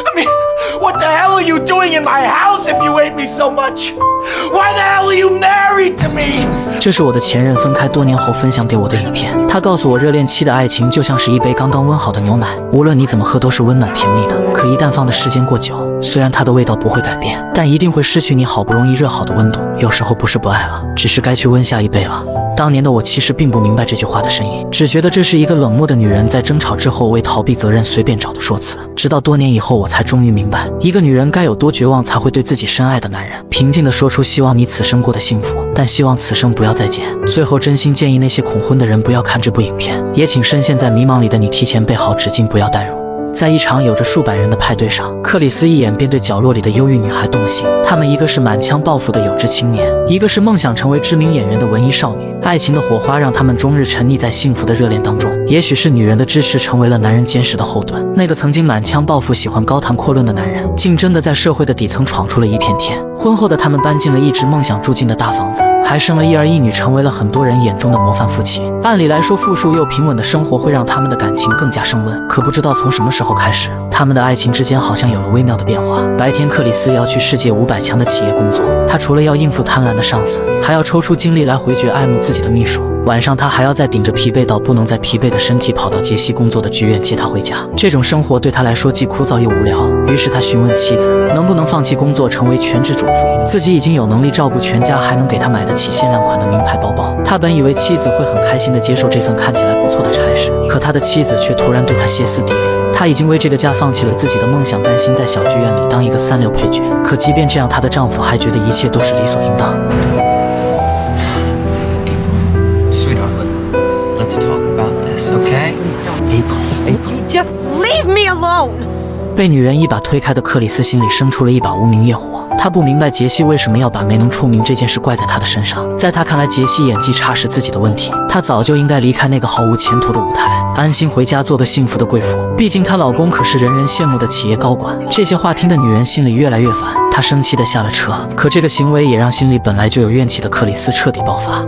I mean, what the hell are you doing in my house if you hate me so much? Why the hell are you married to me? 这是我的前任分开多年后分享给我的影片。他告诉我，热恋期的爱情就像是一杯刚刚温好的牛奶，无论你怎么喝都是温暖甜蜜的。可一旦放的时间过久，虽然它的味道不会改变，但一定会失去你好不容易热好的温度。有时候不是不爱了，只是该去温下一杯了。当年的我其实并不明白这句话的深意，只觉得这是一个冷漠的女人在争吵之后为逃避责任随便找的说辞。直到多年以后，我才终于明白，一个女人该有多绝望才会对自己深爱的男人平静地说出希望你此生过得幸福，但希望此生不要再见。最后真心建议那些恐婚的人不要看这部影片，也请深陷在迷茫里的你提前备好纸巾，不要代入。在一场有着数百人的派对上，克里斯一眼便对角落里的忧郁女孩动了心。她们一个是满腔抱负的有志青年，一个是梦想成为知名演员的文艺少女。爱情的火花让他们终日沉溺在幸福的热恋当中。也许是女人的支持成为了男人坚实的后盾。那个曾经满腔抱负、喜欢高谈阔论的男人，竟真的在社会的底层闯出了一片天。婚后的他们搬进了一直梦想住进的大房子，还生了一儿一女，成为了很多人眼中的模范夫妻。按理来说，富庶又平稳的生活会让他们的感情更加升温，可不知道从什么时候开始，他们的爱情之间好像有了微妙的变化。白天，克里斯要去世界500强的企业工作，他除了要应付贪婪的上司，还要抽出精力来回绝爱慕自己的秘书。晚上，他还要再顶着疲惫到不能再疲惫的身体跑到杰西工作的剧院接他回家。这种生活对他来说既枯燥又无聊，于是他询问妻子能不能放弃工作，成为全职主妇。自己已经有能力照顾全家，还能给他买得起限量款的名牌包包。他本以为妻子会很开心地接受这份看起来不错的差事，可他的妻子却突然对他歇斯底里。她已经为这个家放弃了自己的梦想，甘心在小剧院里当一个3流配角。可即便这样，她的丈夫还觉得一切都是理所应当。Let's talk about this, okay? Please don't. April. Just leave me alone. 被女人一把推开的克里斯心里生出了一把无名业火。他不明白杰西为什么要把没能出名这件事怪在他的身上。在他看来，杰西演技差是自己的问题，她早就应该离开那个毫无前途的舞台，安心回家做个幸福的贵妇。毕竟她老公可是人人羡慕的企业高管。这些话听的女人心里越来越烦，她生气地下了车。可这个行为也让心里本来就有怨气的克里斯彻底爆发。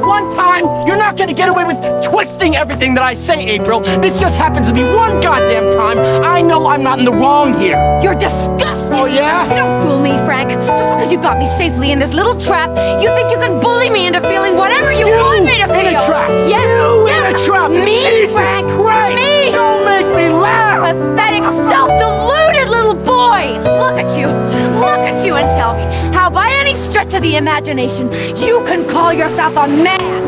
One time, you're not gonna get away with twisting everything that I say, April. This just happens to be one goddamn time. I know I'm not in the wrong here. You're disgusting. Oh, yeah? You don't fool me, Frank. Just because you got me safely in this little trap, you think you can bully me into feeling whatever you want me to feel. In a trap. Yes. You yes. in a trap. Me, Jesus Frank. Christ. Me. Don't make me laugh. Pathetic, self-deluded little boy. Look at you. Look at you and tell me how by any stretch of the imagination you can call yourself a man.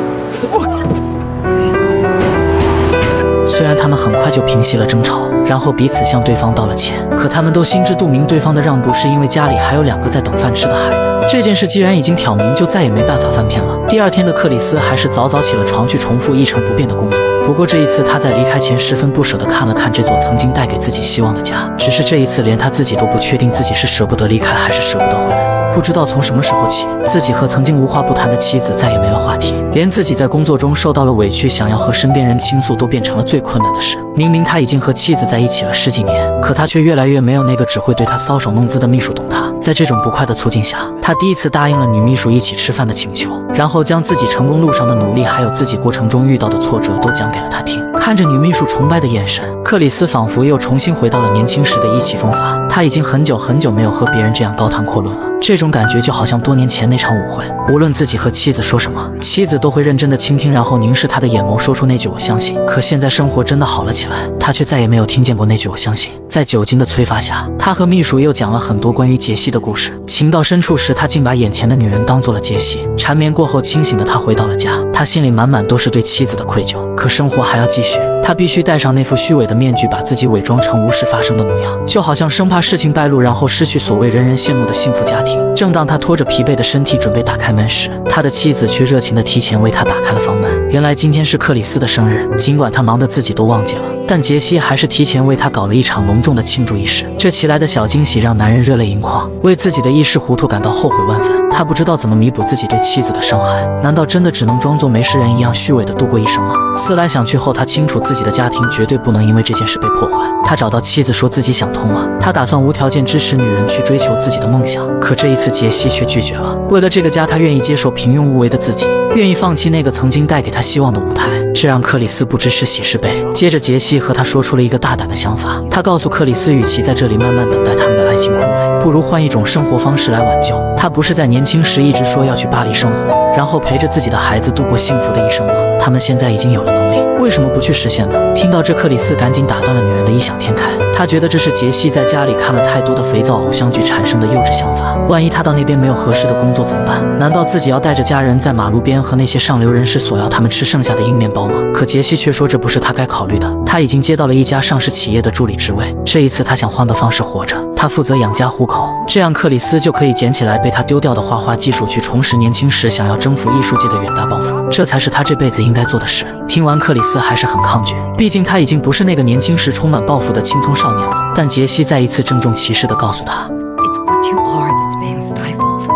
虽然他们很快就平息了争吵，然后彼此向对方道了歉，可他们都心知肚明，对方的让步是因为家里还有2个在等饭吃的孩子。这件事既然已经挑明，就再也没办法翻篇了。第2天的克里斯还是早早起了床，去重复一成不变的工作。不过这一次，他在离开前十分不舍地看了看这座曾经带给自己希望的家。只是这一次，连他自己都不确定自己是舍不得离开，还是舍不得回来。不知道从什么时候起，自己和曾经无话不谈的妻子再也没了话题，连自己在工作中受到了委屈，想要和身边人倾诉，都变成了最困难的事。明明他已经和妻子在一起了10几年，可他却越来越没有那个只会对他搔首弄姿的秘书懂他。在这种不快的促进下，他第一次答应了女秘书一起吃饭的请求，然后将自己成功路上的努力，还有自己过程中遇到的挫折都讲给了他听。看着女秘书崇拜的眼神，克里斯仿佛又重新回到了年轻时的意气风发。他已经很久很久没有和别人这样高谈阔论了，这种感觉就好像多年前那场舞会，无论自己和妻子说什么，妻子都会认真的倾听，然后凝视他的眼眸，说出那句我相信。可现在生活真的好了起来，他却再也没有听见过那句我相信。在酒精的催发下，他和秘书又讲了很多关于杰西的故事。情到深处时，他竟把眼前的女人当做了杰西。缠绵过后，清醒的他回到了家，他心里满满都是对妻子的愧疚。可生活还要继续，他必须戴上那副虚伪的面具，把自己伪装成无事发生的模样，就好像生怕事情败露，然后失去所谓人人羡慕的幸福家庭。正当他拖着疲惫的身体准备打开门时，他的妻子却热情地提前为他打开了房门。原来今天是克里斯的生日，尽管他忙得自己都忘记了，但杰西还是提前为他搞了一场隆重的庆祝仪式。这奇来的小惊喜让男人热泪盈眶，为自己的一时糊涂感到后悔万分。他不知道怎么弥补自己对妻子的伤害，难道真的只能装作没事人一样虚伪地度过一生吗？思来想去后，他清楚自己的家庭绝对不能因为这件事被破坏。他找到妻子说自己想通了，他打算无条件支持女人去追求自己的梦想。可这一次杰西却拒绝了。为了这个家，他愿意接受平庸无为的自己，愿意放弃那个曾经带给他希望的舞台，这让克里斯不知是喜是悲。接着杰西和他说出了一个大胆的想法，他告诉克里斯，与其在这里慢慢等待他们的爱情枯萎，不如换一种生活方式来挽救。他不是在年轻时一直说要去巴黎生活，然后陪着自己的孩子度过幸福的一生吗？他们现在已经有了能力，为什么不去实现呢？听到这，克里斯赶紧打断了女人的异想天开。他觉得这是杰西在家里看了太多的肥皂偶像剧产生的幼稚想法。万一他到那边没有合适的工作怎么办？难道自己要带着家人在马路边和那些上流人士索要他们吃剩下的硬面包吗？可杰西却说这不是他该考虑的。他已经接到了一家上市企业的助理职位，这一次他想换个方式活着。他负责养家糊口，这样克里斯就可以捡起来被他丢掉的画画技术，去重拾年轻时想要征服艺术界的远大抱负。这才是他这辈子应该做的事。听完，克里斯还是很抗拒，毕竟他已经不是那个年轻时充满抱负的青葱少年了。但杰西再一次郑重其事地告诉他 It's what you are that's being stifled.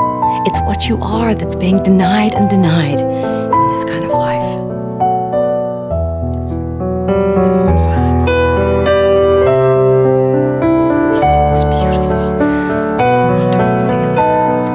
It's what you are that's being denied and denied in this kind of life. What's that? You're the most beautiful, wonderful thing in the world.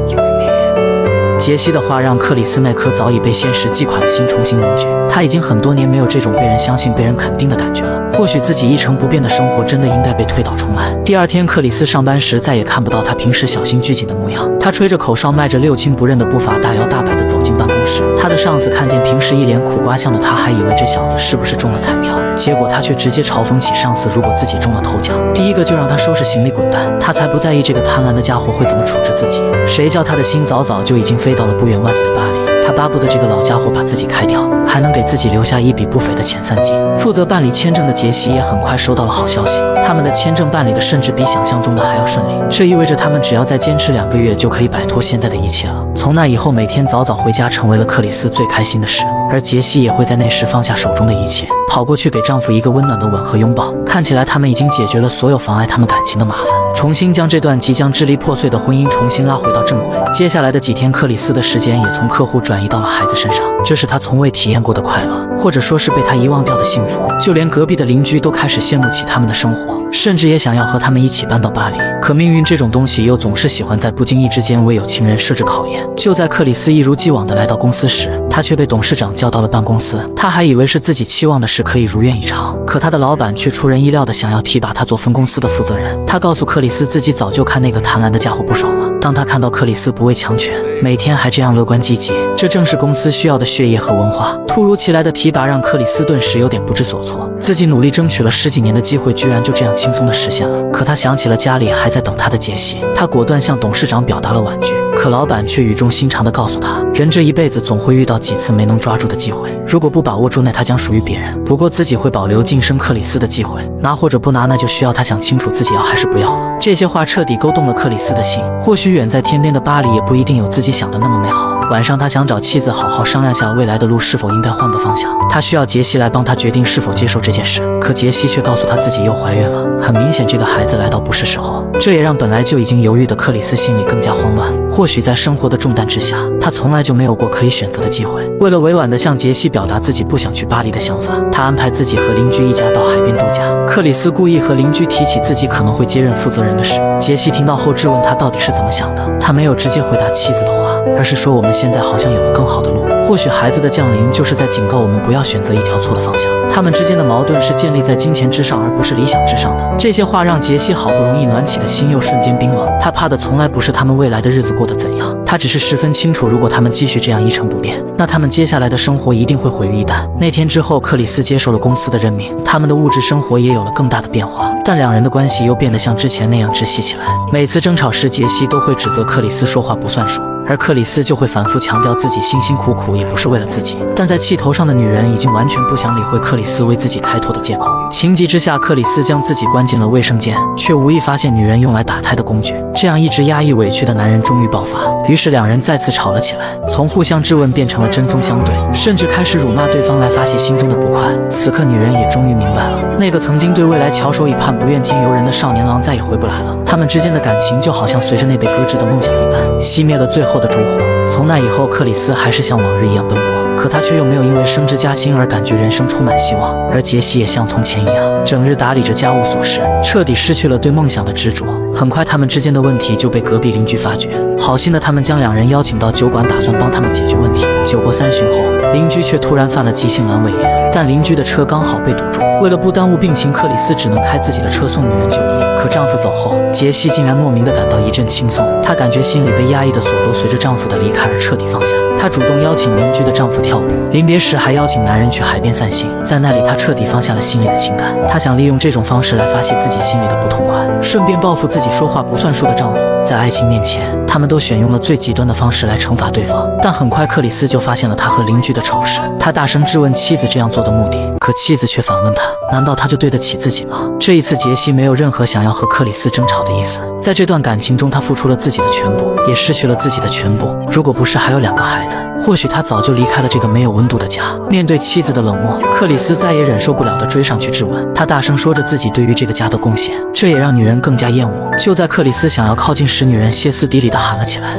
You're a man. 杰西的话让克里斯那颗早已被现实击垮的心重新凝聚。他已经很多年没有这种被人相信、被人肯定的感觉了。或许自己一成不变的生活真的应该被推倒重来。第二天，克里斯上班时再也看不到他平时小心拘谨的模样。他吹着口哨，迈着六亲不认的步伐，大摇大摆地走进办公室。他的上司看见平时一脸苦瓜相的他，还以为这小子是不是中了彩票，结果他却直接嘲讽起上司，如果自己中了头奖，第一个就让他收拾行李滚蛋。他才不在意这个贪婪的家伙会怎么处置自己，谁叫他的心早早就已经飞到了不远万里的巴黎。他巴不得这个老家伙把自己开掉，还能给自己留下一笔不菲的遣散金。负责办理签证的杰西也很快收到了好消息，他们的签证办理的甚至比想象中的还要顺利。这意味着他们只要再坚持2个月就可以摆脱现在的一切了。从那以后，每天早早回家成为了克里斯最开心的事，而杰西也会在那时放下手中的一切，跑过去给丈夫一个温暖的吻和拥抱。看起来他们已经解决了所有妨碍他们感情的麻烦，重新将这段即将支离破碎的婚姻重新拉回到正轨。接下来的几天，克里斯的时间也从客户转移到了孩子身上，这是他从未体验过的快乐，或者说是被他遗忘掉的幸福。就连隔壁的邻居都开始羡慕起他们的生活，甚至也想要和他们一起搬到巴黎。可命运这种东西又总是喜欢在不经意之间为有情人设置考验。就在克里斯一如既往地来到公司时，他却被董事长叫到了办公室。他还以为是自己期望的事可以如愿以偿，可他的老板却出人意料地想要提拔他做分公司的负责人。他告诉克里斯，自己早就看那个贪婪的家伙不爽了。当他看到克里斯不畏强权，每天还这样乐观积极，这正是公司需要的血液和文化。突如其来的提拔让克里斯顿时有点不知所措，自己努力争取了10几年的机会，居然就这样轻松地实现了。可他想起了家里还在等他的杰西，他果断向董事长表达了婉拒。可老板却语重心长地告诉他，人这一辈子总会遇到几次没能抓住的机会，如果不把握住，那它将属于别人。不过自己会保留晋升克里斯的机会，拿或者不拿，那就需要他想清楚自己要还是不要了。这些话彻底勾动了克里斯的心，或许远在天边的巴黎也不一定有自己想的那么美好。晚上他想找妻子好好商量下未来的路是否应该换个方向，他需要杰西来帮他决定是否接受这件事。可杰西却告诉他自己又怀孕了，很明显这个孩子来到不是时候。这也让本来就已经犹豫的克里斯心里更加慌乱。或许在生活的重担之下，他从来就没有过可以选择的机会。为了委婉地向杰西表达自己不想去巴黎的想法，他安排自己和邻居一家到海边度假。克里斯故意和邻居提起自己可能会接任负责人的事，杰西听到后质问他到底是怎么想的。他没有直接回答妻子的话，而是说我们现在好像有了更好的路，或许孩子的降临就是在警告我们不要选择一条错的方向。他们之间的矛盾是建立在金钱之上，而不是理想之上的。这些话让杰西好不容易暖起的心又瞬间冰冷。他怕的从来不是他们未来的日子过得怎样，他只是十分清楚，如果他们继续这样一成不变，那他们接下来的生活一定会毁于一旦。那天之后，克里斯接受了公司的任命，他们的物质生活也有了更大的变化，但两人的关系又变得像之前那样窒息起来。每次争吵时，杰西都会指责克里斯说话不算数，而克里斯就会反复强调自己辛辛苦苦也不是为了自己。但在气头上的女人已经完全不想理会克里斯为自己开脱的借口。情急之下，克里斯将自己关进了卫生间，却无意发现女人用来打胎的工具。这样一直压抑委屈的男人终于爆发，于是两人再次吵了起来，从互相质问变成了针锋相对，甚至开始辱骂对方来发泄心中的不快。此刻女人也终于明白了，那个曾经对未来翘首以盼不怨天尤人的少年郎再也回不来了。他们之间的感情就好像随着那被搁置的梦想一般，熄灭了最后的烛火。从那以后，克里斯还是像往日一样奔波，可他却又没有因为升职加薪而感觉人生充满希望。而杰西也像从前一样，整日打理着家务琐事，彻底失去了对梦想的执着。很快，他们之间的问题就被隔壁邻居发觉。好心的他们将两人邀请到酒馆，打算帮他们解决问题。酒过3巡后，邻居却突然犯了急性阑尾炎，但邻居的车刚好被堵住。为了不耽误病情，克里斯只能开自己的车送女人就医。可丈夫走后，杰西竟然莫名的感到一阵轻松，她感觉心里被压抑的锁都随着丈夫的离开而彻底放下。她主动邀请邻居的丈夫跳舞，临别时还邀请男人去海边散心。在那里，她彻底放下了心里的情感。她想利用这种方式来发泄自己心里的不痛快，顺便报复自己说话不算数的丈夫。在爱情面前，他们都选用了最极端的方式来惩罚对方。但很快，克里斯就发现了他和邻居的丑事。他大声质问妻子这样做的目的，可妻子却反问他：难道他就对得起自己吗？这一次，杰西没有任何想要和克里斯争吵的意思。在这段感情中，他付出了自己的全部，也失去了自己的全部。如果不是还有2个孩子，或许他早就离开了这个没有温度的家。面对妻子的冷漠，克里斯再也忍受不了的追上去质问。他大声说着自己对于这个家的贡献，这也让女人更加厌恶。就在克里斯想要靠近时，女人歇斯底里地喊了起来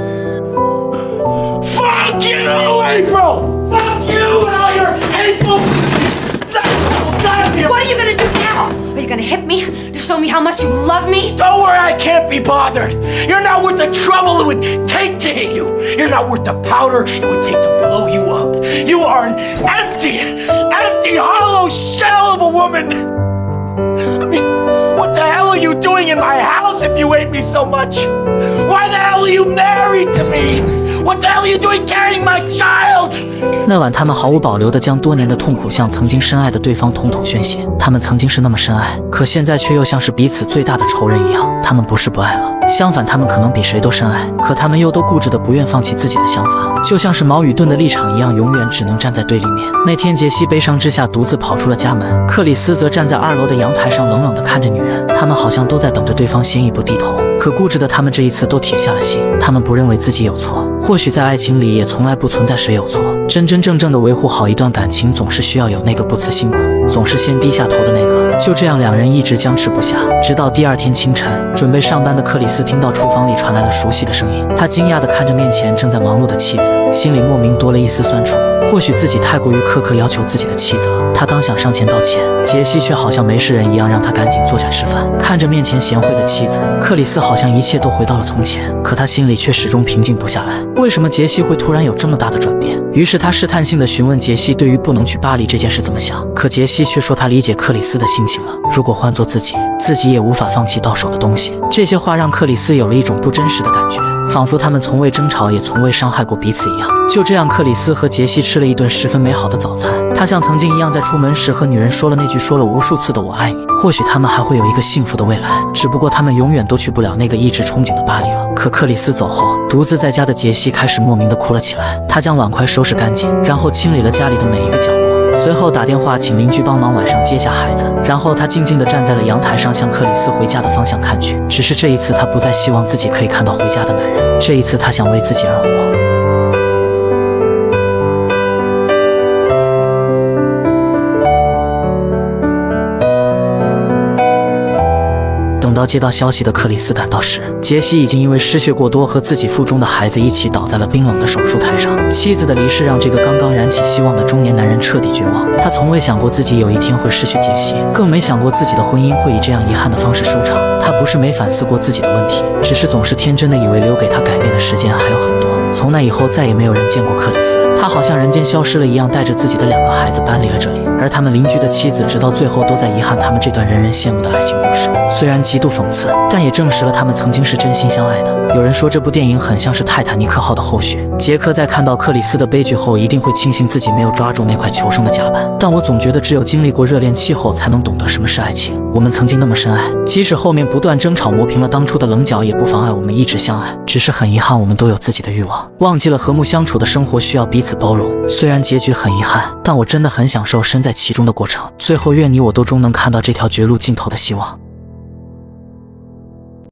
Fuck you, April! Fuck you and all your hateful... What are you gonna do now? Are you gonna hit me to show me how much you love me? Don't worry, I can't be bothered. You're not worth the trouble it would take to hit you. You're not worth the powder it would take to blow you up. You are an empty, hollow shell of a woman. I mean, what the hell are you doing in my house if you hate me so much? Why the hell are you married to me? What the hell are you doing carrying my child? 那晚，他们毫无保留地将多年的痛苦向曾经深爱的对方统统宣泄。他们曾经是那么深爱，可现在却又像是彼此最大的仇人一样。他们不是不爱了，相反，他们可能比谁都深爱，可他们又都固执地不愿放弃自己的想法，就像是矛与盾的立场一样，永远只能站在对立面。那天，杰西悲伤之下独自跑出了家门，克里斯则站在2楼的阳台上冷冷地看着女人。他们好像都在等着对方先一步低头，可固执的他们这一次都铁下了心。他们不认为自己有错，或许在爱情里也从来不存在谁有错。真真正正的维护好一段感情，总是需要有那个不辞辛苦，总是先低下头的那个。就这样，两人一直僵持不下，直到第2天清晨，准备上班的克里斯听到厨房里传来了熟悉的声音。他惊讶地看着面前正在忙碌的妻子，心里莫名多了一丝酸楚。或许自己太过于苛刻要求自己的妻子了。他刚想上前道歉，杰西却好像没事人一样让他赶紧坐下吃饭。看着面前贤惠的妻子，克里斯好像一切都回到了从前，可他心里却始终平静不下来。为什么杰西会突然有这么大的转变？于是他试探性地询问杰西对于不能去巴黎这件事怎么想，可杰西却说他理解克里斯的心情了。如果换做自己，自己也无法放弃到手的东西。这些话让克里斯有了一种不真实的感觉，仿佛他们从未争吵，也从未伤害过彼此一样。就这样，克里斯和杰西吃了一顿十分美好的早餐。他像曾经一样，在出门时和女人说了那句说了无数次的我爱你。或许他们还会有一个幸福的未来，只不过他们永远都去不了那个一直憧憬的巴黎了。可克里斯走后，独自在家的杰西开始莫名地哭了起来。他将碗筷收拾干净，然后清理了家里的每一个角落，随后打电话请邻居帮忙晚上接下孩子。然后他静静地站在了阳台上，向克里斯回家的方向看去。只是这一次，他不再希望自己可以看到回家的男人，这一次他想为自己而活。等到接到消息的克里斯赶到时，杰西已经因为失血过多和自己腹中的孩子一起倒在了冰冷的手术台上。妻子的离世让这个刚刚燃起希望的中年男人彻底绝望。他从未想过自己有一天会失去杰西，更没想过自己的婚姻会以这样遗憾的方式收场。他不是没反思过自己的问题，只是总是天真的以为留给他改变的时间还有很多。从那以后，再也没有人见过克里斯，他好像人间消失了一样，带着自己的2个孩子搬离了这里。而他们邻居的妻子直到最后都在遗憾他们这段人人羡慕的爱情故事。虽然极度讽刺，但也证实了他们曾经是真心相爱的。有人说这部电影很像是泰坦尼克号的后续，杰克在看到克里斯的悲剧后一定会庆幸自己没有抓住那块求生的甲板。但我总觉得只有经历过热恋期后才能懂得什么是爱情。我们曾经那么深爱，即使后面不断争吵磨平了当初的棱角，也不妨碍我们一直相爱。只是很遗憾，我们都有自己的欲望，忘记了和睦相处的生活需要彼此包容。虽然结局很遗憾，但我真的很享受身在其中的过程。最后愿你我都终能看到这条绝路尽头的希望。